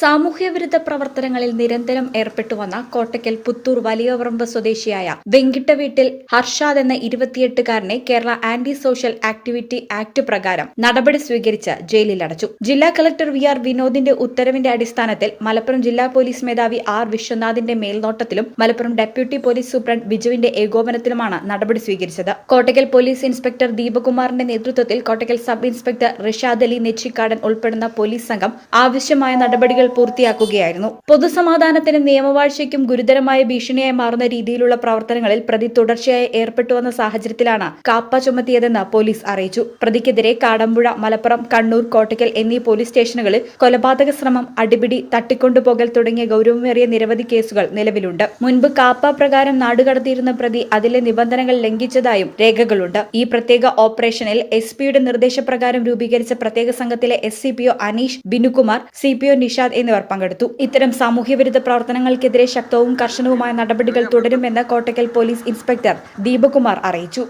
സാമൂഹ്യവിരുദ്ധ പ്രവർത്തനങ്ങളിൽ നിരന്തരം ഏർപ്പെട്ടുവന്ന കോട്ടയ്ക്കൽ പുത്തൂർ വലിയപറമ്പ് സ്വദേശിയായ വെങ്കിട്ട വീട്ടിൽ ഹർഷാദ് എന്ന 28-കാരനെ Kerala anti social activity act പ്രകാരം നടപടി സ്വീകരിച്ച് ജയിലിലടച്ചു. ജില്ലാ കളക്ടർ വി.ആർ. വിനോദിന്റെ ഉത്തരവിന്റെ അടിസ്ഥാനത്തിൽ മലപ്പുറം ജില്ലാ പോലീസ് മേധാവി ആർ. വിശ്വനാഥിന്റെ മേൽനോട്ടത്തിലും മലപ്പുറം ഡെപ്യൂട്ടി പോലീസ് സൂപ്രണ്ട് ബിജുവിന്റെ ഏകോപനത്തിലുമാണ് നടപടി സ്വീകരിച്ചത്. കോട്ടയ്ക്കൽ പോലീസ് ഇൻസ്പെക്ടർ ദീപകുമാറിന്റെ നേതൃത്വത്തിൽ കോട്ടയ്ക്കൽ സബ് ഇൻസ്പെക്ടർ റിഷാദ് അലി നെച്ചിക്കാടൻ ഉൾപ്പെടുന്ന പോലീസ് സംഘം ആവശ്യമായ നടപടികൾ പൂർത്തിയാക്കുകയായിരുന്നു. പൊതുസമാധാനത്തിനും നിയമവാഴ്ചയ്ക്കും ഗുരുതരമായ ഭീഷണിയായി മാറുന്ന രീതിയിലുള്ള പ്രവർത്തനങ്ങളിൽ പ്രതി തുടർച്ചയായി ഏർപ്പെട്ടുവന്ന സാഹചര്യത്തിലാണ് കാപ്പ ചുമത്തിയതെന്ന് പോലീസ് അറിയിച്ചു. പ്രതിക്കെതിരെ കാടമ്പുഴ, മലപ്പുറം, കണ്ണൂർ, കോട്ടയ്ക്കൽ എന്നീ പോലീസ് സ്റ്റേഷനുകളിൽ കൊലപാതക ശ്രമം, അടിപിടി, തട്ടിക്കൊണ്ടുപോകൽ തുടങ്ങിയ ഗൗരവമേറിയ നിരവധി കേസുകൾ നിലവിലുണ്ട്. മുൻപ് കാപ്പ പ്രകാരം നാടുകടത്തിയിരുന്ന പ്രതി അതിലെ നിബന്ധനകൾ ലംഘിച്ചതായും രേഖകളുണ്ട്. ഈ പ്രത്യേക ഓപ്പറേഷനിൽ എസ്.പിയുടെ നിർദ്ദേശപ്രകാരം രൂപീകരിച്ച പ്രത്യേക സംഘത്തിലെ SCPO അനീഷ്, ബിനുകുമാർ, CPO നിഷാദ് എന്നിവർ പങ്കെടുത്തു. ഇത്തരം സാമൂഹ്യവിരുദ്ധ പ്രവർത്തനങ്ങൾക്കെതിരെ ശക്തവും കർശനവുമായ നടപടികൾ തുടരുമെന്ന് കോട്ടയ്ക്കൽ പോലീസ് ഇൻസ്പെക്ടർ ദീപകുമാർ അറിയിച്ചു.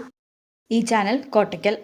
ഈ ചാനൽ കോട്ടയ്ക്കൽ.